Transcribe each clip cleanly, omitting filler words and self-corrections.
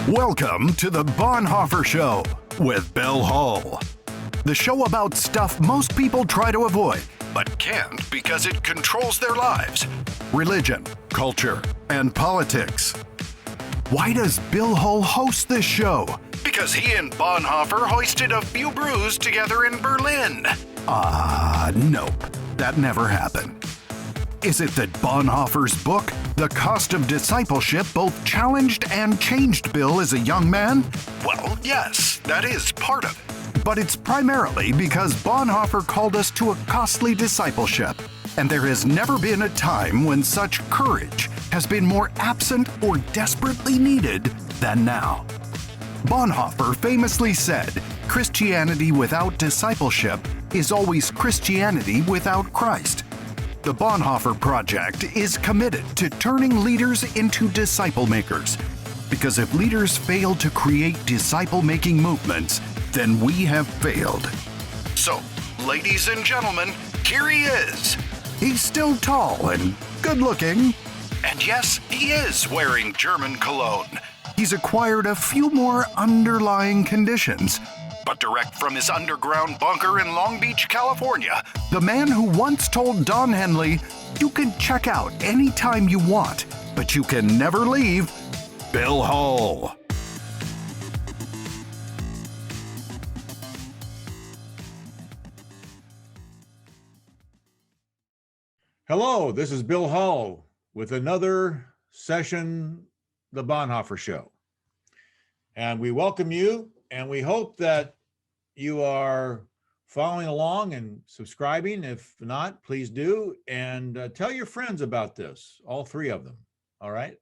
Welcome to the Bonhoeffer Show with Bill Hull. The show about stuff most people try to avoid, but can't because it controls their lives. Religion, culture, and politics. Why does Bill Hull host this show? Because he and Bonhoeffer hoisted a few brews together in Berlin. Nope. That never happened. Is it that Bonhoeffer's book, The Cost of Discipleship, both challenged and changed Bill as a young man? Well, yes, that is part of it. But it's primarily because Bonhoeffer called us to a costly discipleship, and there has never been a time when such courage has been more absent or desperately needed than now. Bonhoeffer famously said, "Christianity without discipleship is always Christianity without Christ." The Bonhoeffer Project is committed to turning leaders into disciple makers, because if leaders fail to create disciple-making movements, then we have failed. So, ladies and gentlemen, here he is. He's still tall and good-looking, and yes, he is wearing German cologne. He's acquired a few more underlying conditions. But direct from his underground bunker in Long Beach, California, the man who once told Don Henley, "You can check out anytime you want, but you can never leave," Bill Hull. Hello, this is Bill Hull with another session, The Bonhoeffer Show. And we welcome you, and we hope that you are following along and subscribing. If not, please do. And tell your friends about this, all three of them. All right?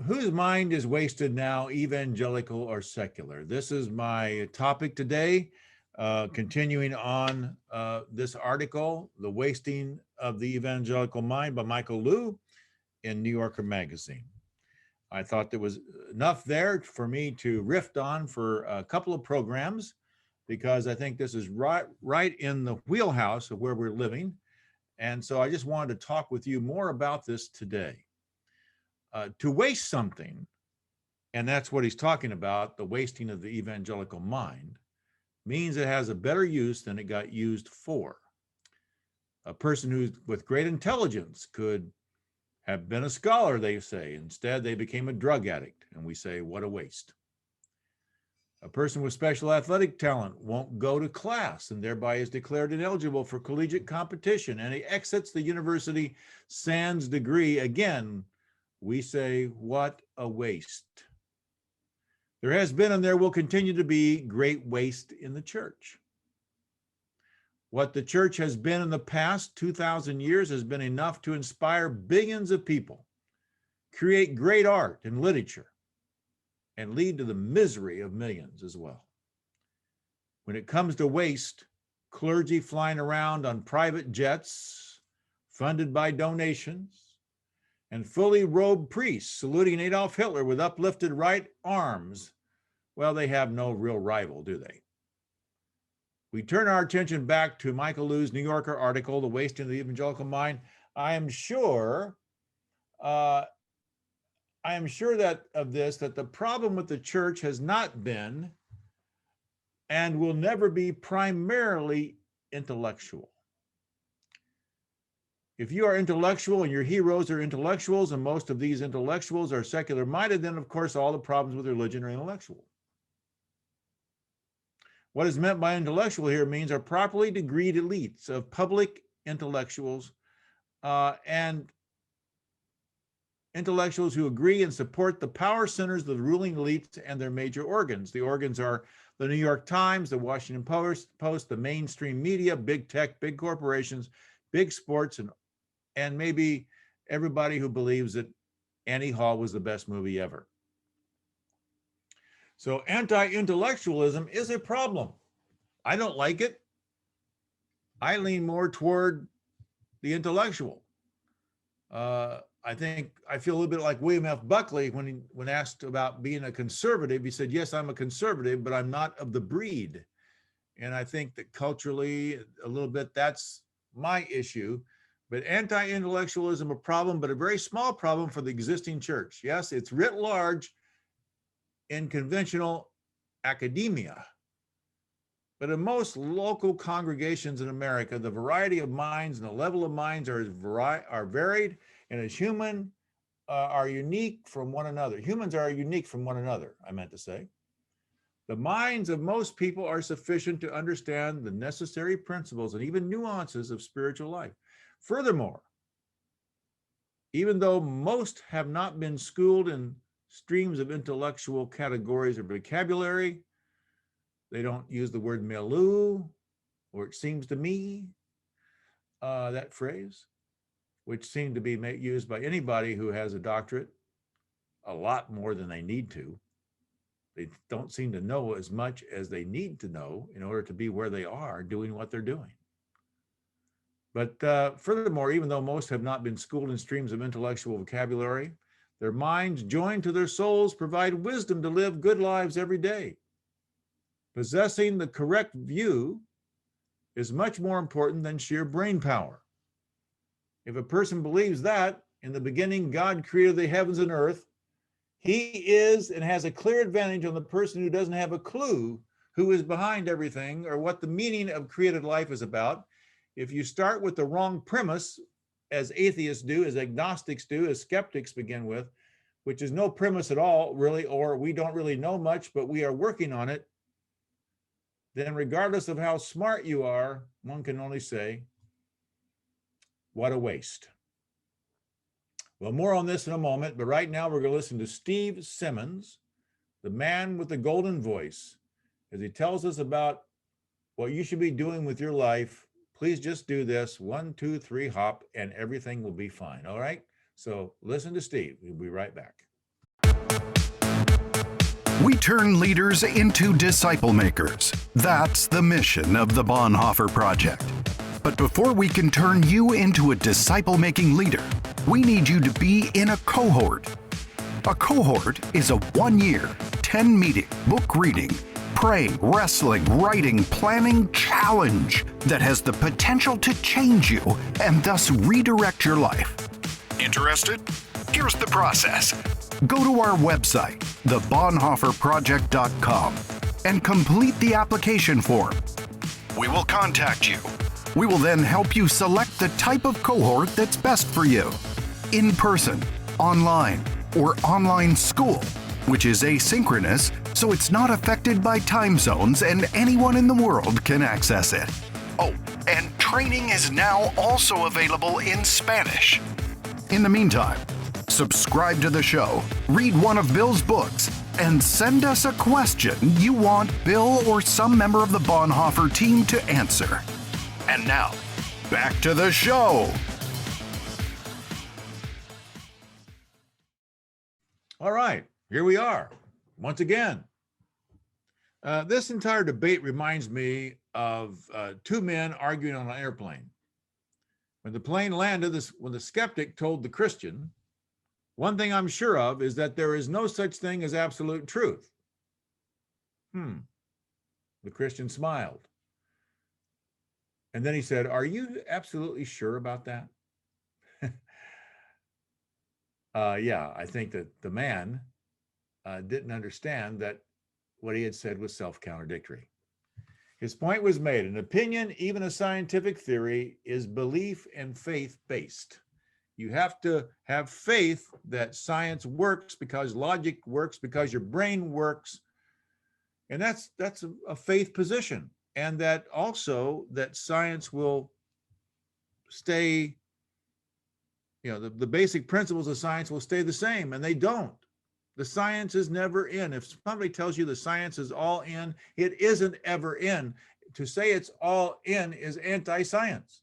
Whose mind is wasted now, evangelical or secular? This is my topic today, continuing on this article, The Wasting of the Evangelical Mind by Michael Lew in New Yorker Magazine. I thought there was enough there for me to riff on for a couple of programs, because I think this is right in the wheelhouse of where we're living. And so I just wanted to talk with you more about this today. To waste something, and that's what he's talking about, the wasting of the evangelical mind, means it has a better use than it got used for. A person who's with great intelligence could have been a scholar, they say. Instead, they became a drug addict, and we say, what a waste. A person with special athletic talent won't go to class and thereby is declared ineligible for collegiate competition, and he exits the university sans degree. Again, we say, what a waste. There has been and there will continue to be great waste in the church. What the church has been in the past 2,000 years has been enough to inspire billions of people, create great art and literature, and lead to the misery of millions as well. When it comes to waste, clergy flying around on private jets funded by donations, and fully robed priests saluting Adolf Hitler with uplifted right arms, well, they have no real rival, do they? We turn our attention back to Michael Lew's New Yorker article, The Wasting of the Evangelical Mind. I am sure that the problem with the church has not been and will never be primarily intellectual. If you are intellectual and your heroes are intellectuals, and most of these intellectuals are secular minded, then of course all the problems with religion are intellectual. What is meant by intellectual here means are properly degreed elites of public intellectuals and intellectuals who agree and support the power centers of the ruling elites and their major organs. The organs are the New York Times, the Washington Post, the mainstream media, big tech, big corporations, big sports, and maybe everybody who believes that Annie Hall was the best movie ever. So anti-intellectualism is a problem. I don't like it. I lean more toward the intellectual. I think I feel a little bit like William F. Buckley when asked about being a conservative. He said, yes, I'm a conservative, but I'm not of the breed. And I think that culturally, a little bit, that's my issue. But anti-intellectualism a problem, but a very small problem for the existing church. Yes, it's writ large in conventional academia. But in most local congregations in America, the variety of minds and the level of minds are varied, and as human are unique from one another. Humans are unique from one another, I meant to say. The minds of most people are sufficient to understand the necessary principles and even nuances of spiritual life. Furthermore, even though most have not been schooled in streams of intellectual categories or vocabulary, they don't use the word milieu, or it seems to me, that phrase, which seemed to be used by anybody who has a doctorate a lot more than they need to. They don't seem to know as much as they need to know in order to be where they are doing what they're doing. But furthermore, even though most have not been schooled in streams of intellectual vocabulary, their minds joined to their souls provide wisdom to live good lives every day. Possessing the correct view is much more important than sheer brain power. If a person believes that in the beginning God created the heavens and earth, he is and has a clear advantage on the person who doesn't have a clue who is behind everything or what the meaning of created life is about. If you start with the wrong premise, as atheists do, as agnostics do, as skeptics begin with, which is no premise at all, really, or we don't really know much, but we are working on it, then regardless of how smart you are, one can only say, what a waste. Well, more on this in a moment, but right now we're going to listen to Steve Simmons, the man with the golden voice, as he tells us about what you should be doing with your life. Please just do this, 1, 2, 3, hop, and everything will be fine. All right? So listen to Steve. We'll be right back. We turn leaders into disciple makers. That's the mission of the Bonhoeffer Project. But before we can turn you into a disciple-making leader, we need you to be in a cohort. A cohort is a 1-year, 10-meeting, book reading, pray, wrestling, writing, planning challenge that has the potential to change you and thus redirect your life. Interested? Here's the process. Go to our website, thebonhoefferproject.com, and complete the application form. We will contact you. We will then help you select the type of cohort that's best for you. In person, online, or online school, which is asynchronous, so it's not affected by time zones and anyone in the world can access it. Oh, and training is now also available in Spanish. In the meantime, subscribe to the show, read one of Bill's books, and send us a question you want Bill or some member of the Bonhoeffer team to answer. And now, back to the show. All right, here we are, once again. This entire debate reminds me of two men arguing on an airplane. When the plane landed, when the skeptic told the Christian, one thing I'm sure of is that there is no such thing as absolute truth. The Christian smiled. And then he said, are you absolutely sure about that? Yeah, I think that the man didn't understand that what he had said was self-contradictory. His point was made. An opinion, even a scientific theory, is belief and faith-based. You have to have faith that science works because logic works, because your brain works. And that's a faith position. And that also that science will stay, the basic principles of science will stay the same, and they don't. The science is never in. If somebody tells you the science is all in, it isn't ever in. To say it's all in is anti-science.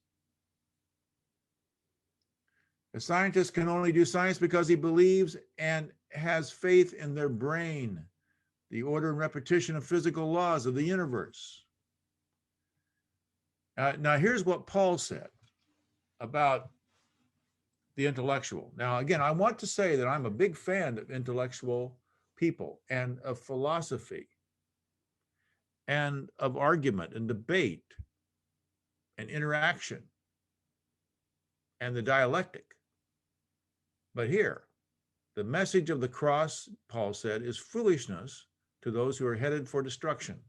A scientist can only do science because he believes and has faith in their brain, the order and repetition of physical laws of the universe. Now, here's what Paul said about the intellectual. Now, again, I want to say that I'm a big fan of intellectual people and of philosophy and of argument and debate and interaction and the dialectic. But here, the message of the cross, Paul said, is foolishness to those who are headed for destruction.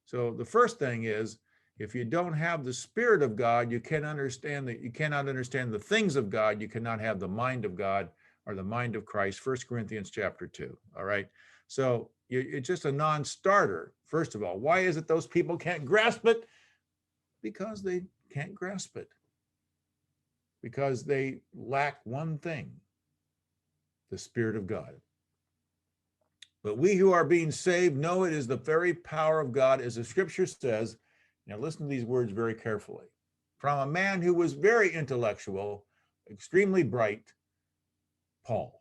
So the first thing is, if you don't have the Spirit of God, you cannot understand the things of God. You cannot have the mind of God or the mind of Christ. 1 Corinthians chapter 2. All right. So it's just a non-starter. First of all, why is it those people can't grasp it? Because they can't grasp it. Because they lack one thing, the Spirit of God. But we who are being saved know it is the very power of God, as the scripture says. Now listen to these words very carefully. From a man who was very intellectual, extremely bright, Paul,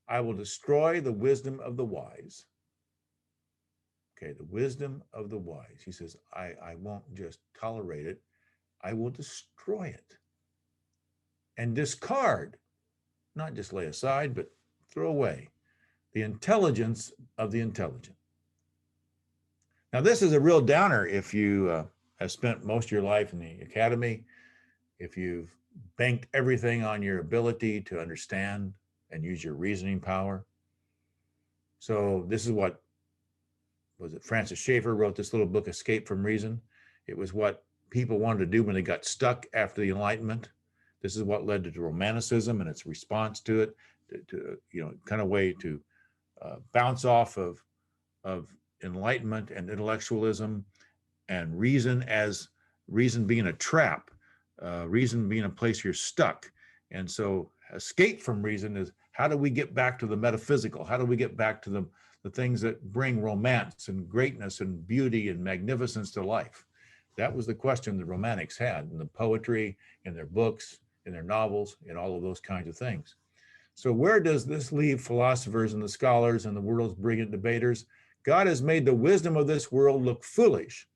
I will destroy the wisdom of the wise. Okay, the wisdom of the wise. He says, I won't just tolerate it, I will destroy it. And discard, not just lay aside, but throw away the intelligence of the intelligent. Now, this is a real downer if you have spent most of your life in the academy, if you've banked everything on your ability to understand and use your reasoning power. So this is what, was it Francis Schaeffer wrote this little book, Escape from Reason. It was what people wanted to do when they got stuck after the Enlightenment. This is what led to Romanticism and its response to it, to kind of way to bounce off of Enlightenment and intellectualism and reason, as reason being a trap, reason being a place you're stuck. And so escape from reason is, how do we get back to the metaphysical? How do we get back to the things that bring romance and greatness and beauty and magnificence to life? That was the question the Romantics had in the poetry, in their books, in their novels, in all of those kinds of things. So where does this leave philosophers and the scholars and the world's brilliant debaters? God has made the wisdom of this world look foolish,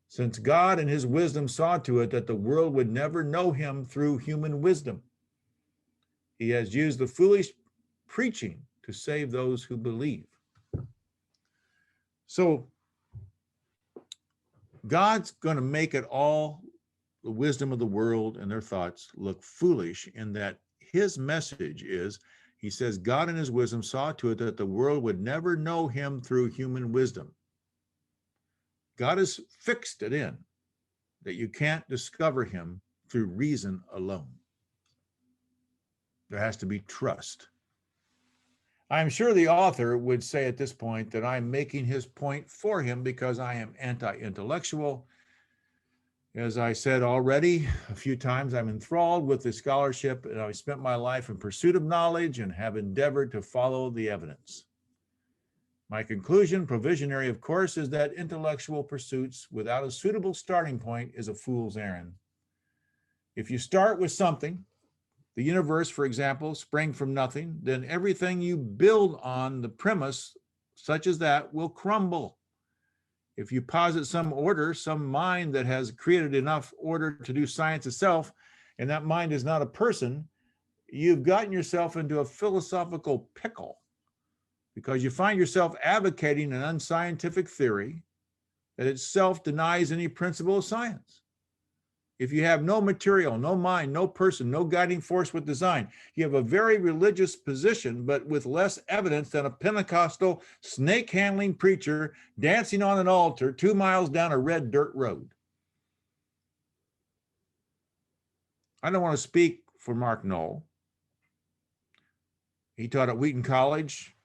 since God in his wisdom saw to it that the world would never know him through human wisdom. He has used the foolish preaching to save those who believe. So God's going to make it all, the wisdom of the world and their thoughts, look foolish, in that his message is, he says, God in his wisdom saw to it that the world would never know him through human wisdom. God has fixed it in that you can't discover him through reason alone. There has to be trust. I'm sure the author would say at this point that I'm making his point for him because I am anti-intellectual. As I said already a few times, I'm enthralled with the scholarship, and I've spent my life in pursuit of knowledge and have endeavored to follow the evidence. My conclusion, provisionary of course, is that intellectual pursuits without a suitable starting point is a fool's errand. If you start with something, the universe, for example, sprang from nothing, then everything you build on the premise, such as that, will crumble. If you posit some order, some mind that has created enough order to do science itself, and that mind is not a person, you've gotten yourself into a philosophical pickle, because you find yourself advocating an unscientific theory that itself denies any principle of science. If you have no material, no mind, no person, no guiding force with design, you have a very religious position, but with less evidence than a Pentecostal snake-handling preacher dancing on an altar 2 miles down a red dirt road. I don't want to speak for Mark Knoll. He taught at Wheaton College,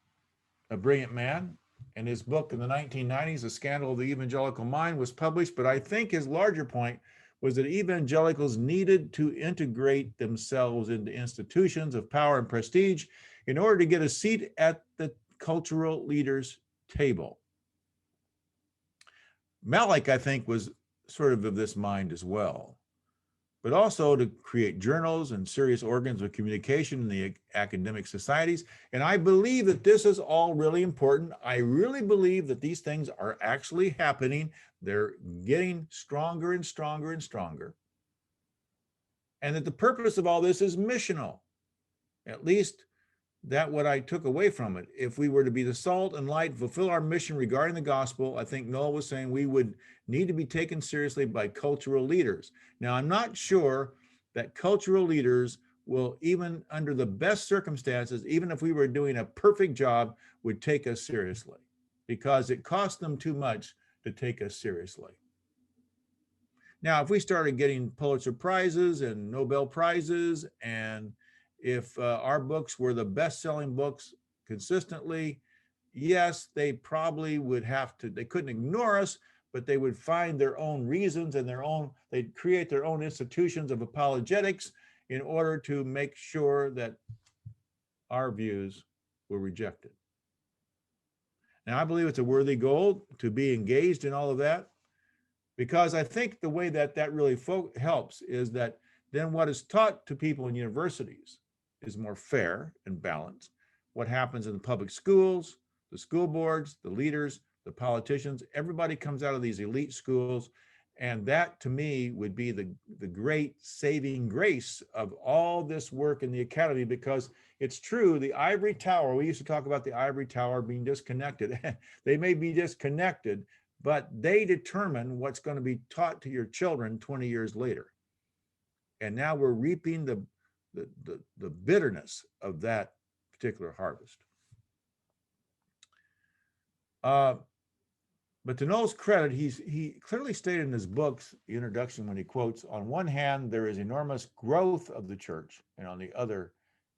a brilliant man, and his book in the 1990s, The Scandal of the Evangelical Mind, was published, but I think his larger point was that evangelicals needed to integrate themselves into institutions of power and prestige in order to get a seat at the cultural leaders' table. Malik, I think, was sort of this mind as well, but also to create journals and serious organs of communication in the academic societies. And I believe that this is all really important. I really believe that these things are actually happening. They're getting stronger and stronger and stronger. And that the purpose of all this is missional. At least that's what I took away from it. If we were to be the salt and light, fulfill our mission regarding the gospel, I think Noel was saying we would need to be taken seriously by cultural leaders. Now, I'm not sure that cultural leaders will, even under the best circumstances, even if we were doing a perfect job, would take us seriously, because it costs them too much to take us seriously. Now, if we started getting Pulitzer Prizes and Nobel Prizes, and if our books were the best-selling books consistently, yes, they probably would have to, they couldn't ignore us, but they would find their own reasons and they'd create their own institutions of apologetics in order to make sure that our views were rejected. Now, I believe it's a worthy goal to be engaged in all of that, because I think the way that really helps is that then what is taught to people in universities is more fair and balanced. What happens in the public schools, the school boards, the leaders, the politicians, everybody comes out of these elite schools. And that, to me, would be the great saving grace of all this work in the academy, because it's true, the ivory tower, we used to talk about the ivory tower being disconnected. They may be disconnected, but they determine what's going to be taught to your children 20 years later. And now we're reaping the bitterness of that particular harvest. But to Noel's credit, he clearly stated in his book's introduction, when he quotes, on one hand, there is enormous growth of the church, and on the other,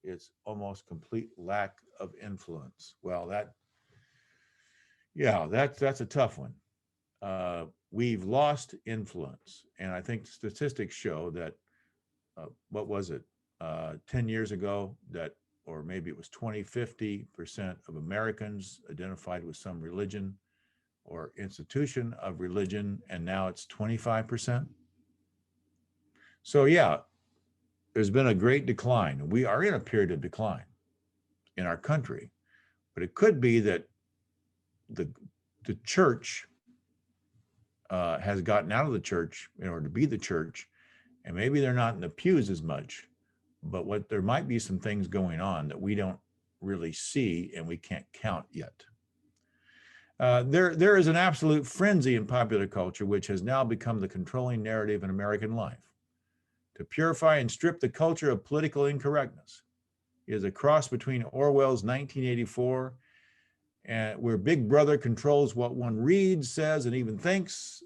it's almost complete lack of influence. Well, that's a tough one. We've lost influence. And I think statistics show that, 10 years ago, or maybe it was 50% of Americans identified with some religion or institution of religion, and now it's 25%. So yeah, there's been a great decline. We are in a period of decline in our country, but it could be that the church has gotten out of the church in order to be the church, and maybe they're not in the pews as much, but there might be some things going on that we don't really see and we can't count yet. There is an absolute frenzy in popular culture, which has now become the controlling narrative in American life. To purify and strip the culture of political incorrectness is a cross between Orwell's 1984, where Big Brother controls what one reads, says, and even thinks.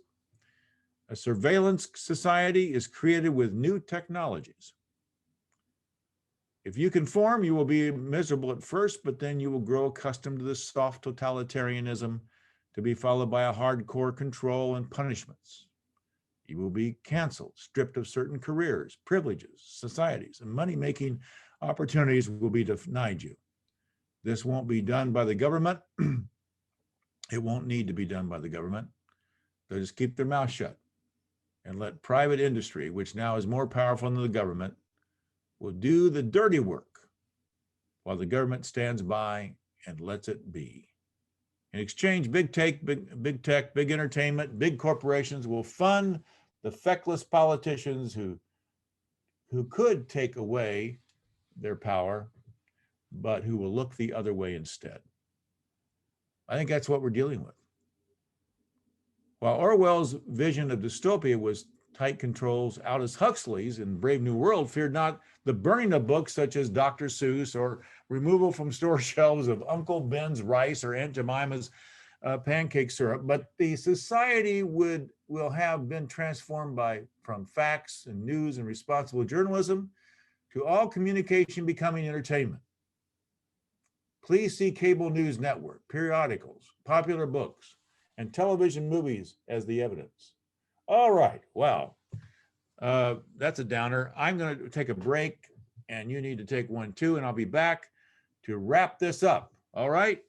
A surveillance society is created with new technologies. If you conform, you will be miserable at first, but then you will grow accustomed to this soft totalitarianism, to be followed by a hardcore control and punishments. You will be canceled, stripped of certain careers, privileges, societies, and money-making opportunities will be denied you. This won't be done by the government. It won't need to be done by the government. They'll just keep their mouth shut and let private industry, which now is more powerful than the government, will do the dirty work while the government stands by and lets it be. In exchange, big tech, big entertainment, big corporations will fund the feckless politicians who could take away their power, but who will look the other way instead. I think that's what we're dealing with. While Orwell's vision of dystopia was tight controls, Aldous Huxley's in Brave New World feared not the burning of books such as Dr. Seuss, or removal from store shelves of Uncle Ben's rice or Aunt Jemima's pancake syrup, but the society will have been transformed from facts and news and responsible journalism to all communication becoming entertainment. Please see cable news network, periodicals, popular books, and television movies as the evidence. All right, well, that's a downer. I'm going to take a break, and you need to take one too, and I'll be back to wrap this up. All right?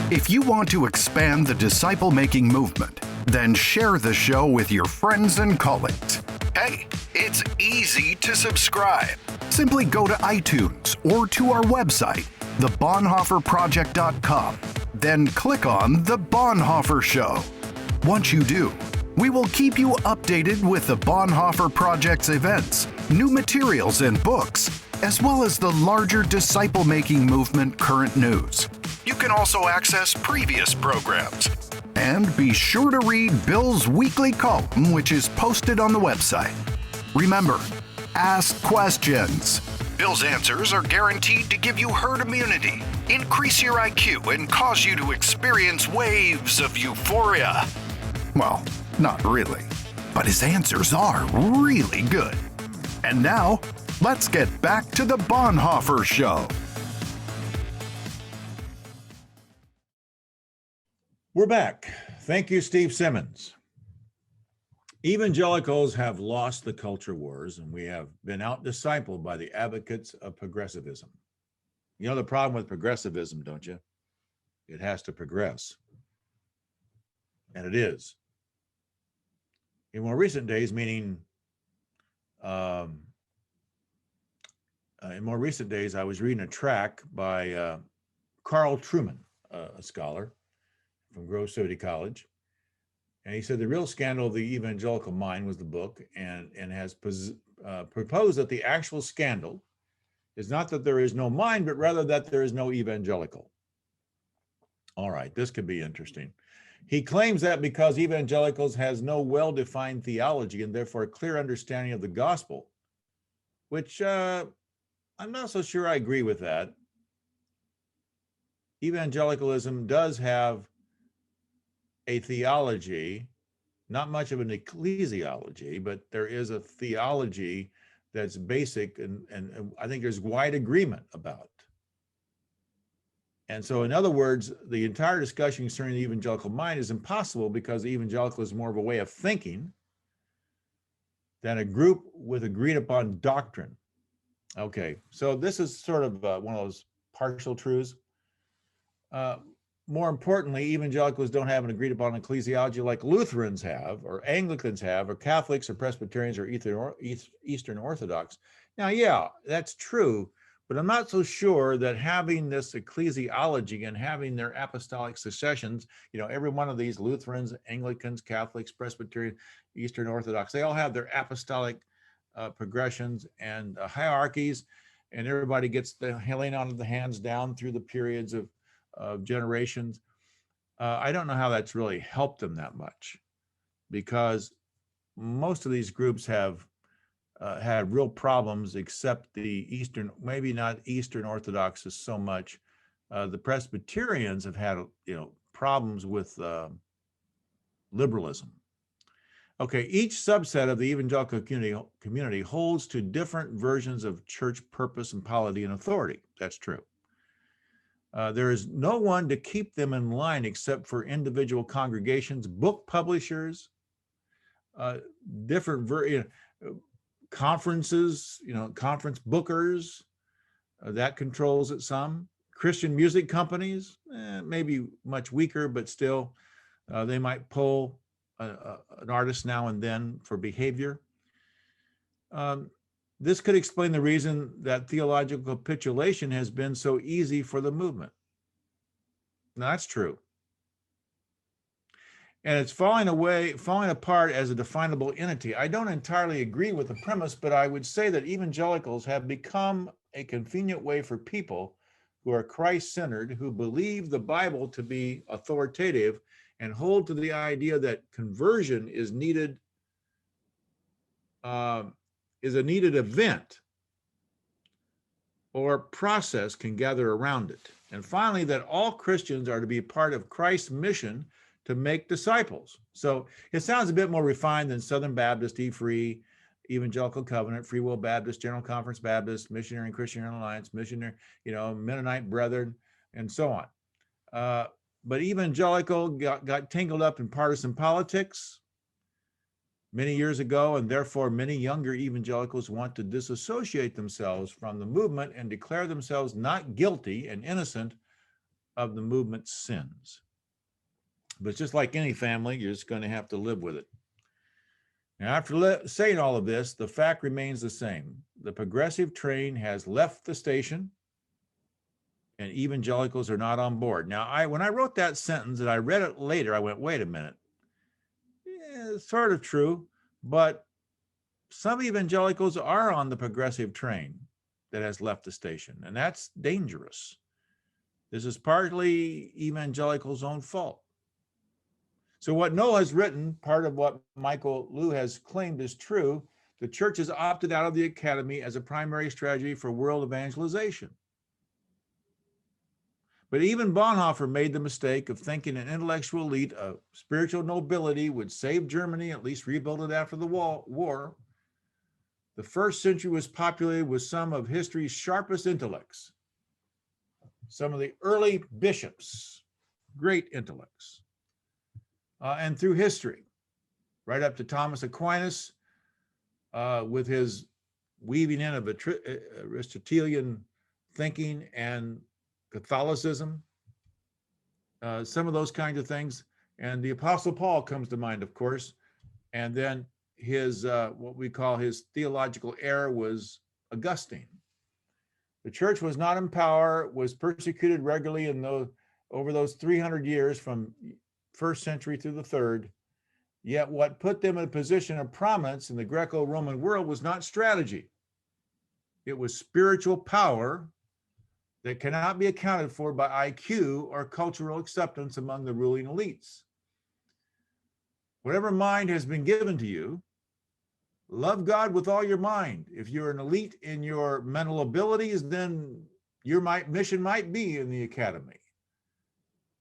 If you want to expand the disciple-making movement, then share the show with your friends and colleagues. Hey, it's easy to subscribe. Simply go to iTunes or to our website, thebonhoefferproject.com. Then click on The Bonhoeffer Show. Once you do, we will keep you updated with the Bonhoeffer Project's events, new materials and books, as well as the larger disciple-making movement current news. You can also access previous programs. And be sure to read Bill's weekly column, which is posted on the website. Remember, ask questions. Bill's answers are guaranteed to give you herd immunity, increase your IQ, and cause you to experience waves of euphoria. Well, not really, but his answers are really good. And now, let's get back to the Bonhoeffer Show. We're back. Thank you, Steve Simmons. Evangelicals have lost the culture wars, and we have been out-discipled by the advocates of progressivism. You know the problem with progressivism, don't you? It has to progress. And it is. In more recent days, meaning in more recent days, I was reading a tract by Carl Trueman, a scholar from Grove City College. And he said the real scandal of the evangelical mind was the book, and has proposed that the actual scandal is not that there is no mind, but rather that there is no evangelical. All right, this could be interesting. He claims that because evangelicals has no well-defined theology and therefore a clear understanding of the gospel, which I'm not so sure I agree with that. Evangelicalism does have a theology, not much of an ecclesiology, but there is a theology that's basic, and I think there's wide agreement about. And so, in other words, the entire discussion concerning the evangelical mind is impossible because the evangelical is more of a way of thinking than a group with agreed upon doctrine. Okay, so this is sort of one of those partial truths. More importantly, evangelicals don't have an agreed upon ecclesiology like Lutherans have, or Anglicans have, or Catholics, or Presbyterians, or Eastern Orthodox. Now, yeah, that's true, but I'm not so sure that having this ecclesiology and having their apostolic successions, you know, every one of these Lutherans, Anglicans, Catholics, Presbyterian, Eastern Orthodox, they all have their apostolic progressions and hierarchies, and everybody gets the laying on of the hands down through the periods of generations. I don't know how that's really helped them that much, because most of these groups have had real problems, except the Eastern, maybe not Eastern Orthodox so much. The Presbyterians have had, problems with liberalism. Okay, each subset of the evangelical community holds to different versions of church purpose and polity and authority. That's true. There is no one to keep them in line except for individual congregations, book publishers, different conferences, conference bookers, that controls it some. Christian music companies, maybe much weaker, but still they might pull an artist now and then for behavior. This could explain the reason that theological capitulation has been so easy for the movement. Now, that's true. And it's falling apart as a definable entity. I don't entirely agree with the premise, but I would say that evangelicals have become a convenient way for people who are Christ-centered, who believe the Bible to be authoritative and hold to the idea that conversion is needed, is a needed event or process can gather around it. And finally, that all Christians are to be part of Christ's mission to make disciples. So it sounds a bit more refined than Southern Baptist, E-Free, Evangelical Covenant, Free Will Baptist, General Conference Baptist, Missionary and Christian Alliance, Missionary, Mennonite Brethren, and so on. But evangelical got tangled up in partisan politics many years ago, and therefore many younger evangelicals want to disassociate themselves from the movement and declare themselves not guilty and innocent of the movement's sins. But just like any family, you're just going to have to live with it. Now, after saying all of this, the fact remains the same. The progressive train has left the station, and evangelicals are not on board. Now, when I wrote that sentence and I read it later, I went, wait a minute. Yeah, it's sort of true, but some evangelicals are on the progressive train that has left the station, and that's dangerous. This is partly evangelicals' own fault. So what Noah has written, part of what Michael Liu has claimed is true, the church has opted out of the academy as a primary strategy for world evangelization. But even Bonhoeffer made the mistake of thinking an intellectual elite of spiritual nobility would save Germany, at least rebuild it after the war. The first century was populated with some of history's sharpest intellects, some of the early bishops, great intellects. And through history, right up to Thomas Aquinas, with his weaving in of Aristotelian thinking and Catholicism, some of those kinds of things. And the Apostle Paul comes to mind, of course. And then his, what we call his theological heir was Augustine. The church was not in power, was persecuted regularly over those 300 years from first century through the third. Yet what put them in a position of prominence in the Greco-Roman world was not strategy. It was spiritual power that cannot be accounted for by IQ or cultural acceptance among the ruling elites. Whatever mind has been given to you, love God with all your mind. If you're an elite in your mental abilities, then your mission might be in the academy.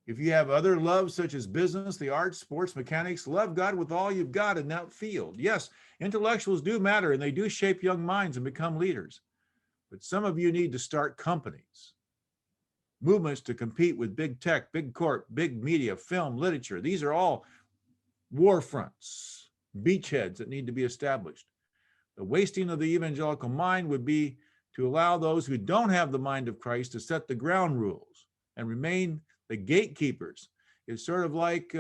If you have other loves such as business, the arts, sports, mechanics, love God with all you've got in that field. Yes, intellectuals do matter and they do shape young minds and become leaders. But some of you need to start companies, movements to compete with big tech, big corp, big media, film, literature. These are all war fronts, beachheads that need to be established. The wasting of the evangelical mind would be to allow those who don't have the mind of Christ to set the ground rules and remain the gatekeepers. It's sort of like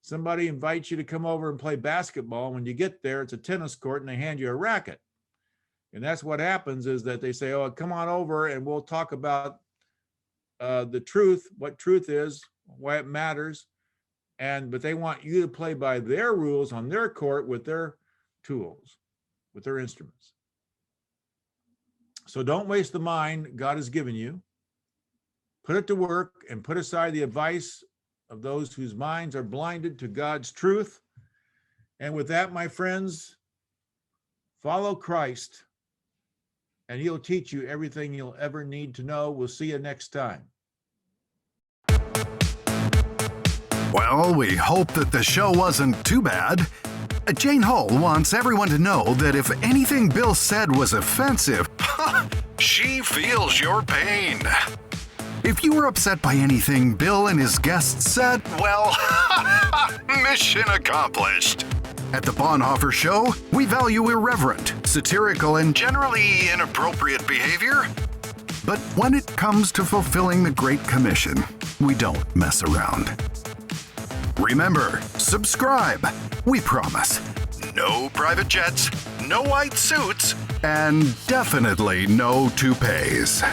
somebody invites you to come over and play basketball. When you get there, it's a tennis court and they hand you a racket. And that's what happens, is that they say, oh, come on over and we'll talk about the truth, what truth is, why it matters. But they want you to play by their rules on their court with their tools, with their instruments. So don't waste the mind God has given you. Put it to work and put aside the advice of those whose minds are blinded to God's truth. And with that, my friends, follow Christ and he'll teach you everything you'll ever need to know. We'll see you next time. Well, we hope that the show wasn't too bad. Jane Hull wants everyone to know that if anything Bill said was offensive, she feels your pain. If you were upset by anything Bill and his guests said, well, mission accomplished. At the Bonhoeffer Show, we value irreverent, satirical, and generally inappropriate behavior. But when it comes to fulfilling the Great Commission, we don't mess around. Remember, subscribe. We promise. No private jets, no white suits, and definitely no toupees.